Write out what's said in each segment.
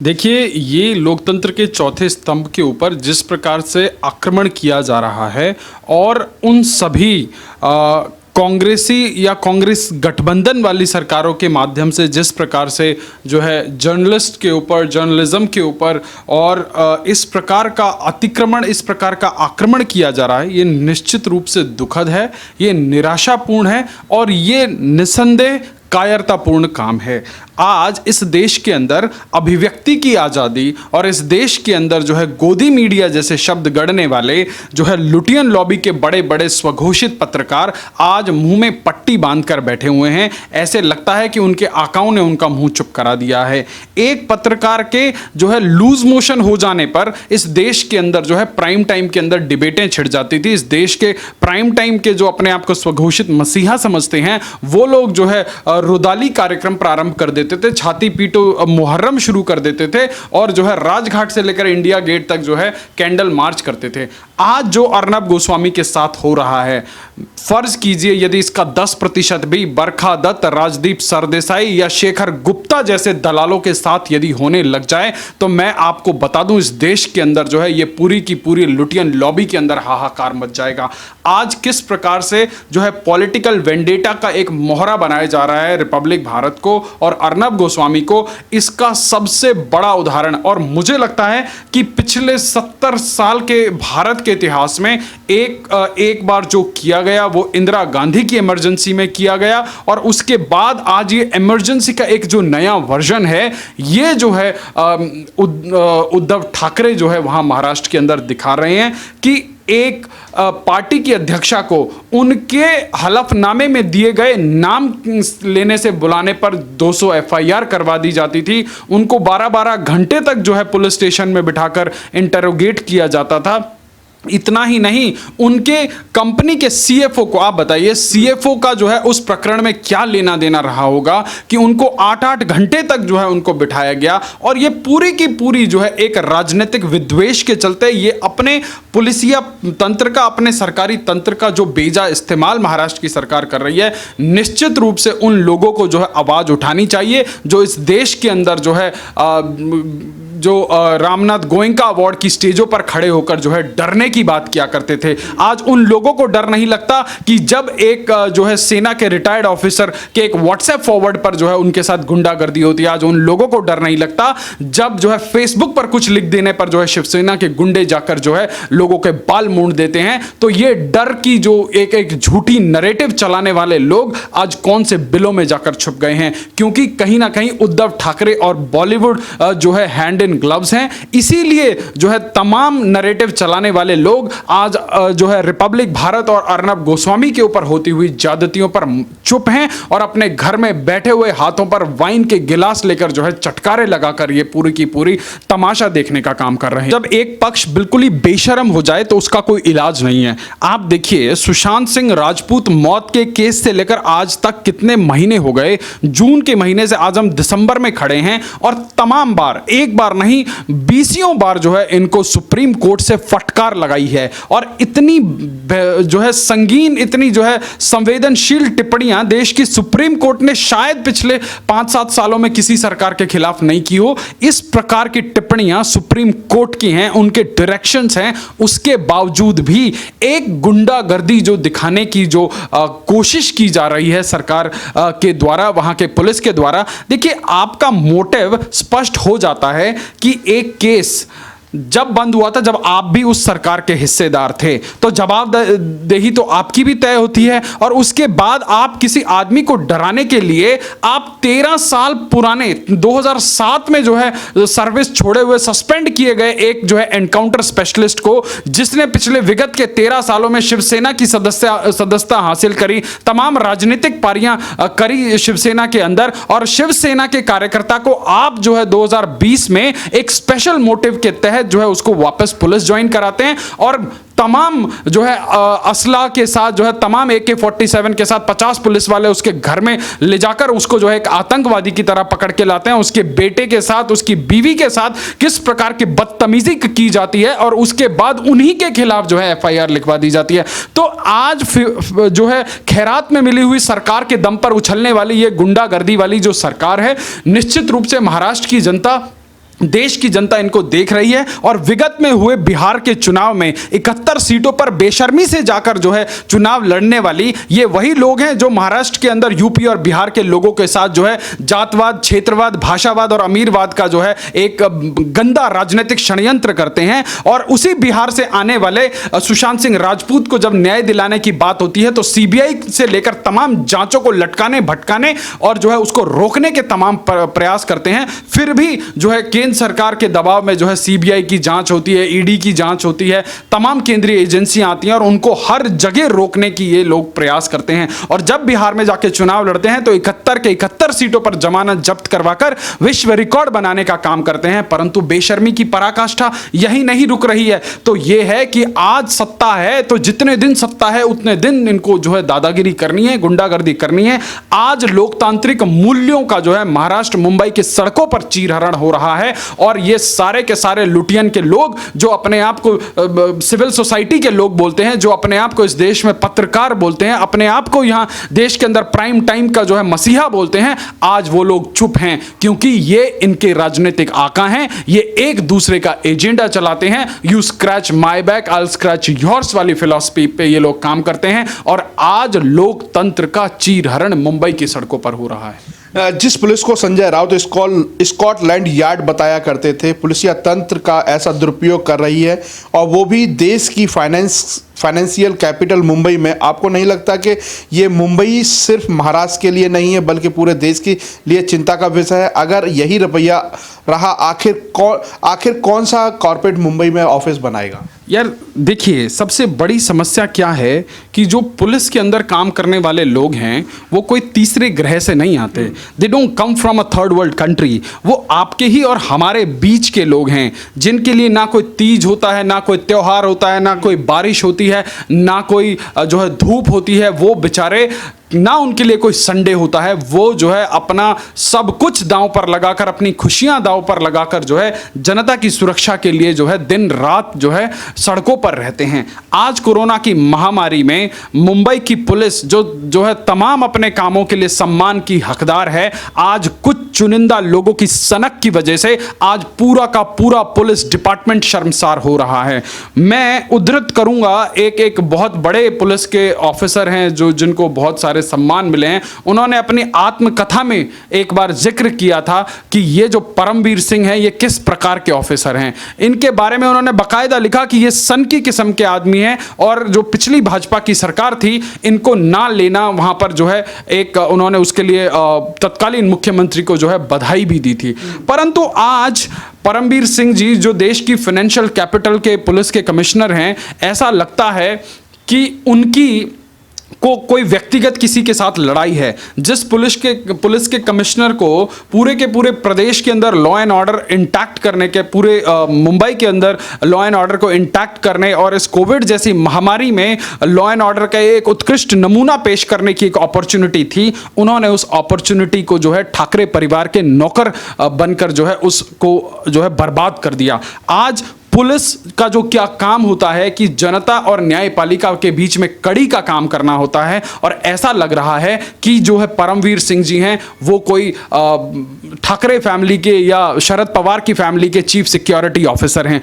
देखिए, ये लोकतंत्र के चौथे स्तंभ के ऊपर जिस प्रकार से आक्रमण किया जा रहा है और उन सभी कांग्रेसी या कांग्रेस गठबंधन वाली सरकारों के माध्यम से जिस प्रकार से जो है जर्नलिस्ट के ऊपर, जर्नलिज्म के ऊपर और इस प्रकार का अतिक्रमण, इस प्रकार का आक्रमण किया जा रहा है, ये निश्चित रूप से दुखद है, ये निराशापूर्ण है और ये निस्संदेह कायरतापूर्ण काम है। आज इस देश के अंदर अभिव्यक्ति की आज़ादी और इस देश के अंदर जो है गोदी मीडिया जैसे शब्द गढ़ने वाले जो है लुटियन लॉबी के बड़े बड़े स्वघोषित पत्रकार आज मुंह में पट्टी बांधकर बैठे हुए हैं। ऐसे लगता है कि उनके आकाओं ने उनका मुंह चुप करा दिया है। एक पत्रकार के जो है लूज मोशन हो जाने पर इस देश के अंदर जो है प्राइम टाइम के अंदर डिबेटें छिड़ जाती थी। इस देश के प्राइम टाइम के जो अपने आप को स्वघोषित मसीहा समझते हैं वो लोग जो है रुदाली कार्यक्रम प्रारंभ कर देते थे, छाती पीटो मुहर्रम शुरू कर देते थे और जो है राजघाट से लेकर इंडिया गेट तक जो है कैंडल मार्च करते थे। आज जो अर्नब गोस्वामी के साथ हो रहा है, फर्ज कीजिए यदि इसका 10% भी बरखा दत्त, राजदीप सरदेसाई या शेखर गुप्ता जैसे दलालों के साथ यदि होने लग जाए तो मैं आपको बता दूं इस देश के अंदर जो है ये पूरी की पूरी लुटियन लॉबी के अंदर हाहाकार मच जाएगा। आज किस प्रकार से जो है पॉलिटिकल वेंडेटा का एक मोहरा बनाया जा रहा है रिपब्लिक भारत को और अर्नब गोस्वामी को, इसका सबसे बड़ा उदाहरण और मुझे लगता है कि पिछले 70 साल के भारत के इतिहास में एक बार जो किया गया वो इंदिरा गांधी की इमरजेंसी में किया गया और उसके बाद आज ये इमरजेंसी का एक जो नया वर्जन है ये जो है उद्धव ठाकरे जो है वहां महाराष्ट्र के अंदर दिखा रहे हैं कि एक पार्टी की अध्यक्षा को उनके हलफनामे में दिए गए नाम लेने से बुलाने पर 200 एफआईआर करवा दी जाती थी। उनको 12-12 घंटे तक जो है पुलिस स्टेशन में बिठाकर इंटरोगेट किया जाता था। इतना ही नहीं, उनके कंपनी के सीएफओ को आप बताइए सीएफओ का जो है उस प्रकरण में क्या लेना देना रहा होगा कि उनको 8-8 घंटे तक जो है उनको बिठाया गया और ये पूरी की पूरी जो है एक राजनीतिक विद्वेष के चलते ये अपने पुलिसिया तंत्र का, अपने सरकारी तंत्र का जो बेजा इस्तेमाल महाराष्ट्र की सरकार कर रही है। निश्चित रूप से उन लोगों को जो है आवाज उठानी चाहिए जो इस देश के अंदर जो है रामनाथ गोयंका अवार्ड की स्टेजों पर खड़े होकर जो है डरने की बात किया करते थे। आज उन लोगों को डर नहीं लगता कि जब एक जो है सेना के रिटायर्ड ऑफिसर के एक व्हाट्सएप फॉरवर्ड पर जो है उनके साथ गुंडागर्दी होती है। आज उन लोगों को डर नहीं लगता जब जो है फेसबुक पर कुछ लिख देने पर जो है शिवसेना के गुंडे जाकर जो है लोगों के बाल मूंड देते हैं। तो ये डर की जो एक झूठी नैरेटिव चलाने वाले लोग आज कौन से बिलों में जाकर छुप गए हैं, क्योंकि कहीं ना कहीं उद्धव ठाकरे और बॉलीवुड जो है हैंड इन ग्लव्स हैं। इसीलिए जो है तमाम नैरेटिव चलाने वाले लोग आज जो है रिपब्लिक भारत और अर्नब गोस्वामी के ऊपर होती हुई ज्यादतियों पर चुप हैं और अपने घर में बैठे हुए हाथों पर वाइन के गिलास लेकर जो है चटकारे लगाकर ये पूरी की पूरी तमाशा देखने का काम कर रहे हैं। जब एक पक्ष बिल्कुल ही बेशर्म हो जाए तो उसका कोई इलाज नहीं है। आप देखिए सुशांत सिंह राजपूत मौत के केस से लेकर आज तक कितने महीने हो गए। जून के महीने से आज हम दिसंबर में खड़े हैं और तमाम बार, एक बार नहीं 20 बार जो है इनको सुप्रीम कोर्ट से फटकार लगाई है और इतनी जो है संगीन, इतनी जो है संवेदनशील टिप्पणियां देश की सुप्रीम कोर्ट ने शायद पिछले 5-7 सालों में किसी सरकार के खिलाफ नहीं की हो। इस प्रकार की टिप्पणियां सुप्रीम कोर्ट की हैं, उनके डायरेक्शंस हैं, उसके बावजूद भी एक गुंडागर्दी जो दिखाने की जो कोशिश की जा रही है सरकार के द्वारा, वहां के पुलिस के द्वारा। देखिए आपका मोटिव स्पष्ट हो जाता है कि एक केस जब बंद हुआ था, जब आप भी उस सरकार के हिस्सेदार थे, तो जवाबदेही तो आपकी भी तय होती है और उसके बाद आप किसी आदमी को डराने के लिए आप 13 साल पुराने 2007 में जो है सर्विस छोड़े हुए सस्पेंड किए गए एक जो है एनकाउंटर स्पेशलिस्ट को, जिसने पिछले विगत के 13 सालों में शिवसेना की सदस्यता हासिल करी, तमाम राजनीतिक पारियां करी शिवसेना के अंदर, और शिवसेना के कार्यकर्ता को आप जो है 2020 में एक स्पेशल मोटिव के तहत जो है उसको वापस पुलिस ज्वाइन कराते हैं और तमाम जो है असला के साथ जो है तमाम AK-47 के साथ 50 पुलिस वाले उसके घर में ले जाकर उसको जो है एक आतंकवादी की तरह पकड़ के लाते हैं। उसके बेटे के साथ, उसकी बीवी के साथ किस प्रकार की बदतमीजी की जाती है और उसके बाद उन्हीं के खिलाफ जो है FIR लिखवा दी जाती है। तो आज जो है खैरात में मिली हुई सरकार के दम पर उछलने वाली ये गुंडागर्दी वाली जो सरकार है, निश्चित रूप से महाराष्ट्र की जनता देश की जनता इनको देख रही है और विगत में हुए बिहार के चुनाव में 71 सीटों पर बेशर्मी से जाकर जो है चुनाव लड़ने वाली ये वही लोग हैं जो महाराष्ट्र के अंदर यूपी और बिहार के लोगों के साथ जो है जातवाद, क्षेत्रवाद, भाषावाद और अमीरवाद का जो है एक गंदा राजनीतिक षड्यंत्र करते हैं। और उसी बिहार से आने वाले सुशांत सिंह राजपूत को जब न्याय दिलाने की बात होती है तो सीबीआई से लेकर तमाम जांचों को लटकाने, भटकाने और जो है उसको रोकने के तमाम प्रयास करते हैं। फिर भी जो है केंद्र सरकार के दबाव में जो है सीबीआई की जांच होती है, ईडी की जांच होती है, तमाम केंद्रीय एजेंसियां आती हैं और उनको हर जगह रोकने की ये लोग प्रयास करते हैं। और जब बिहार में जाके चुनाव लड़ते हैं तो 71 के 71 सीटों पर जमानत जब्त करवाकर विश्व रिकॉर्ड बनाने का काम करते हैं। परंतु बेशर्मी की पराकाष्ठा यही नहीं रुक रही है। तो ये है कि आज सत्ता है तो जितने दिन सत्ता है उतने दिन इनको जो है दादागिरी करनी है, गुंडागर्दी करनी है। आज लोकतांत्रिक मूल्यों का जो है महाराष्ट्र, मुंबई की सड़कों पर चीरहरण हो रहा है और ये सारे के सारे लुटियन के लोग जो अपने आप को सिविल सोसाइटी के लोग बोलते हैं, जो अपने आप को इस देश में पत्रकार बोलते हैं, अपने आप को यहां देश के अंदर प्राइम टाइम का जो है मसीहा बोलते हैं, आज वो लोग चुप हैं क्योंकि ये इनके राजनीतिक आका हैं। ये एक दूसरे का एजेंडा चलाते हैं। You scratch my back, I scratch yours वाली फिलॉसफी पे ये लोग काम करते हैं और आज लोकतंत्र का चीरहरण मुंबई की सड़कों पर हो रहा है। जिस पुलिस को संजय राउत स्कॉटलैंड यार्ड बताया करते थे, पुलिसिया तंत्र का ऐसा दुरुपयोग कर रही है और वो भी देश की फाइनेंशियल कैपिटल मुंबई में। आपको नहीं लगता कि ये मुंबई सिर्फ महाराष्ट्र के लिए नहीं है बल्कि पूरे देश के लिए चिंता का विषय है? अगर यही रवैया रहा, आखिर कौन सा कॉर्पोरेट मुंबई में ऑफिस बनाएगा? यार देखिए, सबसे बड़ी समस्या क्या है कि जो पुलिस के अंदर काम करने वाले लोग हैं वो कोई तीसरे ग्रह से नहीं आते। They don't come from a third world country. वो आपके ही और हमारे बीच के लोग हैं जिनके लिए ना कोई तीज होता है, ना कोई त्योहार होता है, ना कोई बारिश होती है, ना कोई जो है धूप होती है। वो बेचारे ना उनके लिए कोई संडे होता है। वो जो है अपना सब कुछ दांव पर लगाकर, अपनी खुशियां दांव पर लगाकर जो है जनता की सुरक्षा के लिए जो है दिन रात जो है सड़कों पर रहते हैं। आज कोरोना की महामारी में मुंबई की पुलिस जो है तमाम अपने कामों के लिए सम्मान की हकदार है। आज कुछ चुनिंदा लोगों की सनक की वजह से आज पूरा का पूरा पुलिस डिपार्टमेंट शर्मसार हो रहा है। मैं उद्धृत करूंगा, एक बहुत बड़े पुलिस के ऑफिसर हैं जो जिनको बहुत सारे सम्मान मिले हैं। उन्होंने अपनी आत्मकथा में एक बार जिक्र किया था कि ये जो परमवीर सिंह हैं ये किस प्रकार के ऑफिसर हैं। इनके बारे में उन्होंने बाकायदा लिखा कि ये सन की किस्म के आदमी हैं और जो पिछली भाजपा की सरकार थी इनको ना लेना, वहां पर जो है एक उन्होंने उसके लिए तत्कालीन मुख्यमंत्री को जो है बधाई भी दी थी। परंतु आज परमवीर सिंह जी जो देश की फाइनेंशियल कैपिटल के पुलिस के कमिश्नर हैं, ऐसा लगता है कि उनकी को कोई व्यक्तिगत किसी के साथ लड़ाई है। जिस पुलिस के कमिश्नर को पूरे के पूरे प्रदेश के अंदर लॉ एंड ऑर्डर इंटैक्ट करने के, पूरे मुंबई के अंदर लॉ एंड ऑर्डर को इंटैक्ट करने और इस कोविड जैसी महामारी में लॉ एंड ऑर्डर का एक उत्कृष्ट नमूना पेश करने की एक अपॉर्चुनिटी थी, उन्होंने उस अपॉर्चुनिटी को जो है ठाकरे परिवार के नौकर बनकर जो है उसको जो है बर्बाद कर दिया। आज पुलिस का जो क्या काम होता है कि जनता और न्यायपालिका के बीच में कड़ी का काम करना होता है और ऐसा लग रहा है कि जो है परमवीर सिंह जी हैं वो कोई ठाकरे फैमिली के या शरद पवार की फैमिली के चीफ सिक्योरिटी ऑफिसर हैं।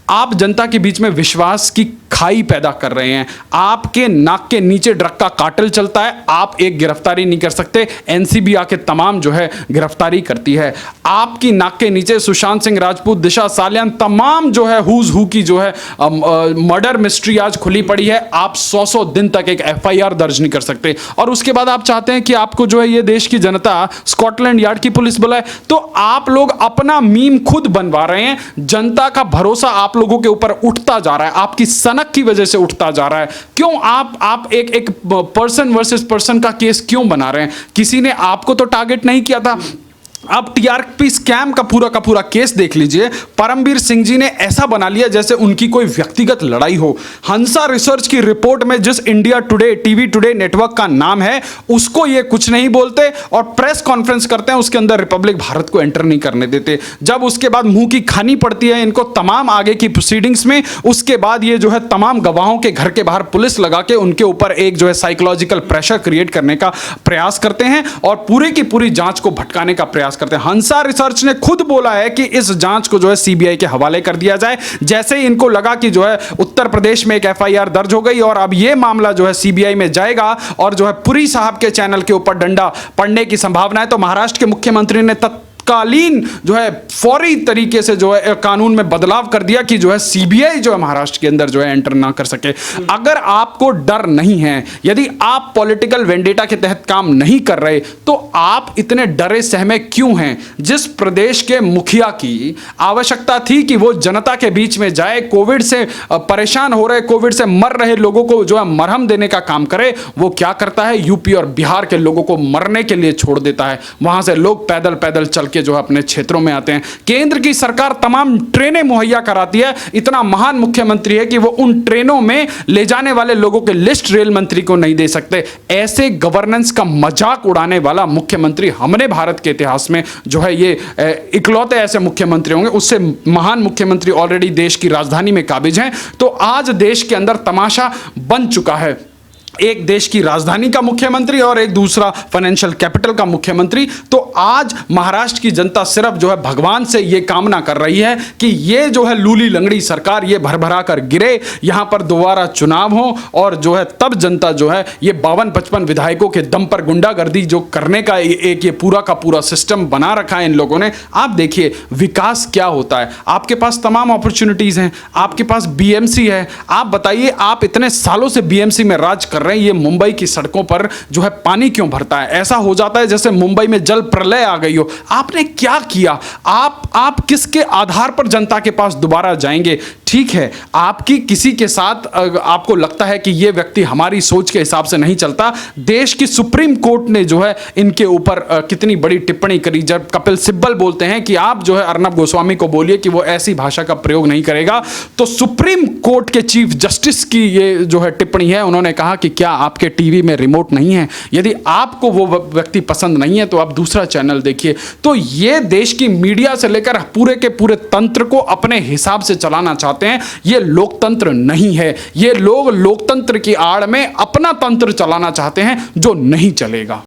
आप जनता के बीच में विश्वास की खाई पैदा कर रहे हैं। आपके नाक के नीचे ड्रग का कार्टेल चलता है, आप एक गिरफ्तारी नहीं कर सकते, एनसीबी आके तमाम जो है गिरफ्तारी करती है। आपकी नाक के नीचे सुशांत सिंह राजपूत, दिशा सालियान, तमाम जो है हुज हु की जो है मर्डर मिस्ट्री आज खुली पड़ी है। आप 100 दिन तक एक एफआईआर दर्ज नहीं कर सकते और उसके बाद आप चाहते हैं कि आपको जो है ये देश की जनता स्कॉटलैंड यार्ड की पुलिस बुलाए। तो आप लोग अपना मीम खुद बनवा रहे हैं। जनता का भरोसा आप लोगों के ऊपर उठता जा रहा है, आपकी सनक की वजह से उठता जा रहा है। क्यों आप एक पर्सन वर्सेस पर्सन का केस क्यों बना रहे हैं? किसी ने आपको तो टारगेट नहीं किया था। आप टीआरपी स्कैम का पूरा केस देख लीजिए। परमवीर सिंह जी ने ऐसा बना लिया जैसे उनकी कोई व्यक्तिगत लड़ाई हो। हंसा रिसर्च की रिपोर्ट में जिस India today, TV today network का नाम है उसको ये कुछ नहीं बोलते और प्रेस कॉन्फ्रेंस करते हैं, उसके अंदर रिपब्लिक भारत को एंटर नहीं करने देते। जब उसके बाद मुंह की खानी पड़ती है इनको तमाम आगे की प्रोसीडिंग्स में, उसके बाद ये जो है तमाम गवाहों के घर के बाहर पुलिस लगा के उनके ऊपर एक जो है साइकोलॉजिकल प्रेशर क्रिएट करने का प्रयास करते हैं और पूरी की पूरी जांच को भटकाने का प्रयास प्रयास करते हैं। हंसा रिसर्च ने खुद बोला है कि इस जांच को जो है सीबीआई के हवाले कर दिया जाए। जैसे ही इनको लगा कि जो है उत्तर प्रदेश में एक एफआईआर दर्ज हो गई और अब यह मामला जो है सीबीआई में जाएगा और जो है पुरी साहब के चैनल के ऊपर डंडा पड़ने की संभावना है, तो महाराष्ट्र के मुख्यमंत्री ने तत्कालीन जो है फौरी तरीके से जो है कानून में बदलाव कर दिया कि जो है सीबीआई जो है महाराष्ट्र के अंदर जो है एंटर ना कर सके। अगर आपको डर नहीं है, यदि आप पॉलिटिकल वेंडेटा के तहत काम नहीं कर रहे, तो आप इतने डरे सहमे क्यों हैं? जिस प्रदेश के मुखिया की आवश्यकता थी कि वो जनता के बीच में जाए, कोविड से परेशान हो रहे, कोविड से मर रहे लोगों को जो है मरहम देने का काम करे, वो क्या करता है? यूपी और बिहार के लोगों को मरने के लिए छोड़ देता है। वहां से लोग पैदल पैदल चल के जो है अपने क्षेत्रों में आते हैं। केंद्र की सरकार तमाम ट्रेनें मुहैया कराती है। इतना महान मुख्यमंत्री है कि वो उन ट्रेनों में ले जाने वाले लोगों के लिस्ट रेल मंत्री को नहीं दे सकते। ऐसे गवर्नेंस का मजाक उड़ाने वाला मुख्यमंत्री हमने भारत के इतिहास में जो है ये इकलौते ऐसे मुख्यमंत्री होंगे। उससे महान मुख्यमंत्री ऑलरेडी देश की राजधानी में काबिज हैं। तो आज देश के अंदर तमाशा बन चुका है, एक देश की राजधानी का मुख्यमंत्री और एक दूसरा फाइनेंशियल कैपिटल का मुख्यमंत्री। तो आज महाराष्ट्र की जनता सिर्फ जो है भगवान से ये कामना कर रही है कि ये जो है लूली लंगड़ी सरकार ये भरभरा कर गिरे, यहां पर दोबारा चुनाव हो और जो है तब जनता जो है ये 52-55 विधायकों के दम पर गुंडागर्दी जो करने का एक ये पूरा का पूरा सिस्टम बना रखा है इन लोगों ने। आप देखिए विकास क्या होता है। आपके पास तमाम अपॉर्चुनिटीज हैं, आपके पास बीएमसी है। आप बताइए, आप इतने सालों से बीएमसी में राज कर रहे हैं, ये मुंबई की सड़कों पर जो है पानी क्यों भरता है? ऐसा हो जाता है जैसे मुंबई में जल प्रलय आ गई हो। आपने क्या किया? आप किसके आधार पर जनता के पास दोबारा जाएंगे? ठीक है, आपकी किसी के साथ आपको लगता है कि ये व्यक्ति हमारी सोच के हिसाब से नहीं चलता। देश की सुप्रीम कोर्ट ने जो है इनके ऊपर कितनी बड़ी टिप्पणी करी, जब कपिल सिब्बल बोलते हैं कि आप जो है अर्नब गोस्वामी को बोलिए कि वो ऐसी भाषा का प्रयोग नहीं करेगा। तो सुप्रीम कोर्ट के चीफ जस्टिस की ये जो है टिप्पणी है, उन्होंने कहा कि क्या आपके टीवी में रिमोट नहीं है? यदि आपको वो व्यक्ति पसंद नहीं है तो आप दूसरा चैनल देखिए। तो ये देश की मीडिया से लेकर पूरे के पूरे तंत्र को अपने हिसाब से चलाना चाहते हैं। ये लोकतंत्र नहीं है। ये लोग लोकतंत्र की आड़ में अपना तंत्र चलाना चाहते हैं जो नहीं चलेगा।